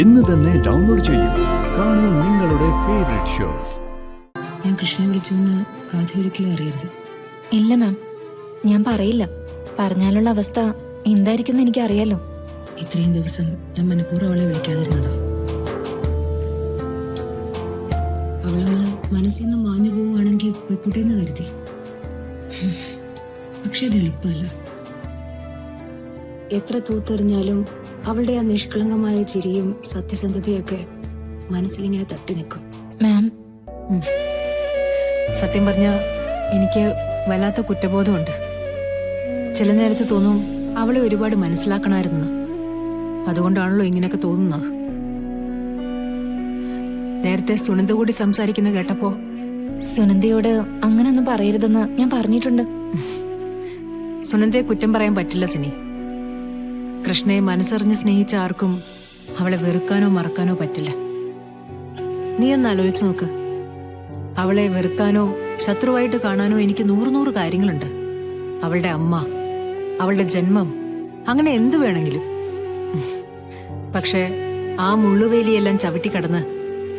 ഇന്ന് തന്നെ ഡൗൺലോഡ് ചെയ്യൂ. കാണൂ നിങ്ങളുടെ ഫേവറേറ്റ് ഷോസ്. ഞാൻ കൃഷ്ണനെ വിളിച്ചുവെന്ന് ഗാഥ ഒരിക്കലും അറിയരുത്. ഇല്ല മാം, ഞാൻ പറയില്ല. പറഞ്ഞാലുള്ള അവസ്ഥ എന്തായിരിക്കും എനിക്കറിയാലോ. ഇത്രയും ദിവസം ഞാൻ മനഃപൂർവ്വം അവളെ വിളിക്കാതിരുന്നതാ. അവളങ്ങ് മനസ്സിൽ നിന്ന് മാഞ്ഞു പോവുകയാണെങ്കിൽ പോയിക്കോട്ടെന്ന് കരുതി. പക്ഷെ അത് എളുപ്പമല്ല. എത്ര തൂത്തെറിഞ്ഞാലും അവളുടെ ആ നിഷ്കളങ്കമായ ചിരിയും സത്യസന്ധതയൊക്കെ മനസ്സിലിങ്ങനെ തട്ടി നിൽക്കും. മാം, സത്യം പറഞ്ഞ എനിക്ക് വല്ലാത്ത കുറ്റബോധമുണ്ട്. ചില നേരത്ത് തോന്നും അവളെ ഒരുപാട് മനസ്സിലാക്കണമായിരുന്നു. അതുകൊണ്ടാണല്ലോ ഇങ്ങനെയൊക്കെ തോന്നുന്നത്. നേരത്തെ സുനന്ദ കൂടി സംസാരിക്കുന്ന കേട്ടപ്പോ സുനന്ദയോട് അങ്ങനൊന്നും പറയരുതെന്ന് ഞാൻ പറഞ്ഞിട്ടുണ്ട്. സുനന്ദയെ കുറ്റം പറയാൻ പറ്റില്ല സിനി. കൃഷ്ണയെ മനസ്സറിഞ്ഞ് സ്നേഹിച്ച ആർക്കും അവളെ വെറുക്കാനോ മറക്കാനോ പറ്റില്ല. നീ ഒന്ന് ആലോചിച്ച് നോക്ക്. അവളെ വെറുക്കാനോ ശത്രുവായിട്ട് കാണാനോ എനിക്ക് 100 കാര്യങ്ങളുണ്ട്. അവളുടെ അമ്മ, അവളുടെ ജന്മം, അങ്ങനെ എന്തു വേണമെങ്കിലും. പക്ഷേ ആ മുള്ളുവേലിയെല്ലാം ചവിട്ടിക്കടന്ന്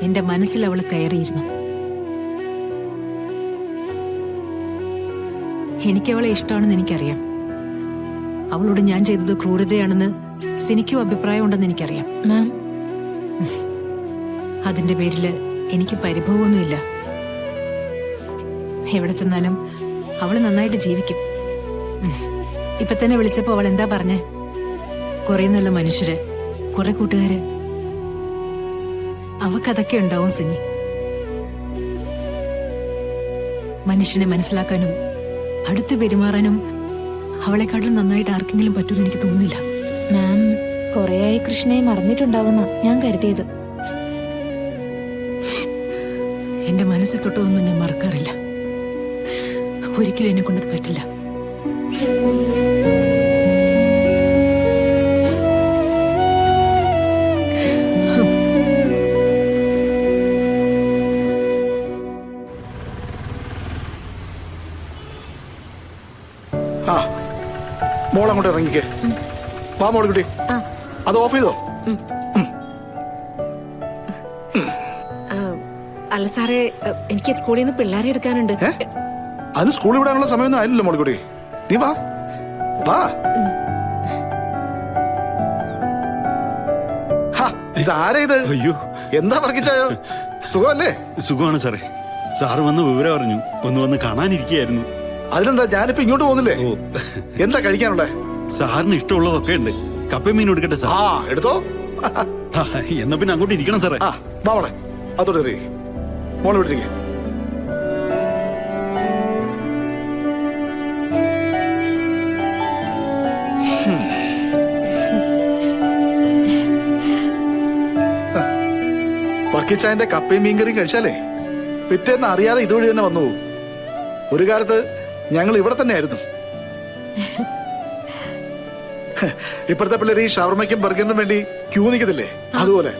എന്റെ മനസ്സിൽ അവൾ കയറിയിരുന്നു. എനിക്കവളെ ഇഷ്ടമാണെന്ന് എനിക്കറിയാം. അവളോട് ഞാൻ ചെയ്തത് ക്രൂരതയാണെന്ന് സിനിക്കും അഭിപ്രായം ഉണ്ടെന്ന് എനിക്കറിയാം. മാം, അതിന്റെ പേരില് എനിക്ക് പരിഭവമൊന്നുമില്ല. എവിടെ ചെന്നാലും അവള് നന്നായിട്ട് ജീവിക്കും. ഇപ്പൊ തന്നെ വിളിച്ചപ്പോ അവൾ എന്താ പറഞ്ഞേ? കുറെ നല്ല മനുഷ്യര്, കുറെ കൂട്ടുകാര്. അവക്കതൊക്കെ ഉണ്ടാവും സിനി. മനുഷ്യനെ മനസ്സിലാക്കാനും അടുത്ത് പെരുമാറാനും അവളെക്കാട്ടിലും നന്നായിട്ട് ആർക്കെങ്കിലും പറ്റുമെന്ന് എനിക്ക് തോന്നുന്നില്ല. മാം കുറേയായി കൃഷ്ണയെ മറന്നിട്ടുണ്ടാവുന്ന ഞാൻ കരുതിയത്. എന്റെ മനസ്സിൽ തൊട്ടതൊന്നും ഞാൻ മറക്കാറില്ല. ഒരിക്കലും എന്നെ കൊണ്ടത് പറ്റില്ല. മോളങ്ങോട്ട് ഇറങ്ങിക്കേ. വാ മോള് കുട്ടി, അത് ഓഫ് ചെയ്തോ? അല്ല സാറേ, എനിക്ക് സ്കൂളിൽ നിന്ന് പിള്ളേരെ എടുക്കാനുണ്ട്. അതിന് സ്കൂളിൽ വിടാനുള്ള സമയമൊന്നും ആയില്ലല്ലോ മോള് കുട്ടി. നീ വാ വാ. ഇതാരാ ഇത്? അയ്യോ, എന്താ വർക്കിച്ചായോ? സുഖമല്ലേ? സുഖമാണ് സാറേ. സാറ് വന്ന് വിവരം അറിഞ്ഞു. വന്ന് കാണാനിരിക്കുകയായിരുന്നു. അതിനെന്താ, ഞാനിപ്പോ ഇങ്ങോട്ട് പോകുന്നില്ലേ? എന്താ കഴിക്കാനുള്ളേ? സാറിന് ഇഷ്ടമുള്ളതൊക്കെ ഉണ്ട്. കപ്പയും മീനും എടുക്കട്ടെ സാർ? എടുത്തോ. എന്നാ പിന്നെ അങ്ങോട്ട് ഇരിക്കണം സാറേ. വാ മോളെ, അതോടെ മോളെ വിട്ടിരിക്കേ. വർക്കിച്ചായന്റെ കപ്പയും മീൻകറിയും കഴിച്ചാലേ പിറ്റേന്ന് അറിയാതെ ഇതുവഴി തന്നെ വന്നു പോകും. ഒരു കാലത്ത് ഞങ്ങൾ ഇവിടെ തന്നെ ആയിരുന്നു. ഇപ്പോഴത്തെ പിള്ളേർ ഈ ഷവർമയ്ക്കും ബർഗറിനും വേണ്ടി ക്യൂ നിൽക്കത്തില്ലേ, അതുപോലെ.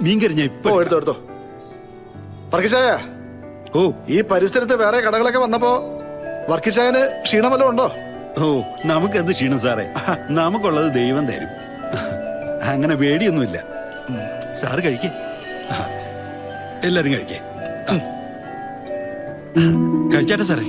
മീൻകറി ഞാൻ ഇപ്പൊ എടുത്തോ. വർക്കിച്ചായ, ഈ പരിസരത്ത് വേറെ കടകളൊക്കെ വന്നപ്പോ വർക്കിച്ചായന് ക്ഷീണം വല്ലതും ഉണ്ടോ? നമുക്കെന്ത് ക്ഷീണം സാറേ, നമുക്കുള്ളത് ദൈവം തരും. അങ്ങനെ പേടിയൊന്നുമില്ല. സാറ് കഴിക്കേ, എല്ലാരും കഴിക്കേ. കഴിച്ചാട്ടെ സാറേ.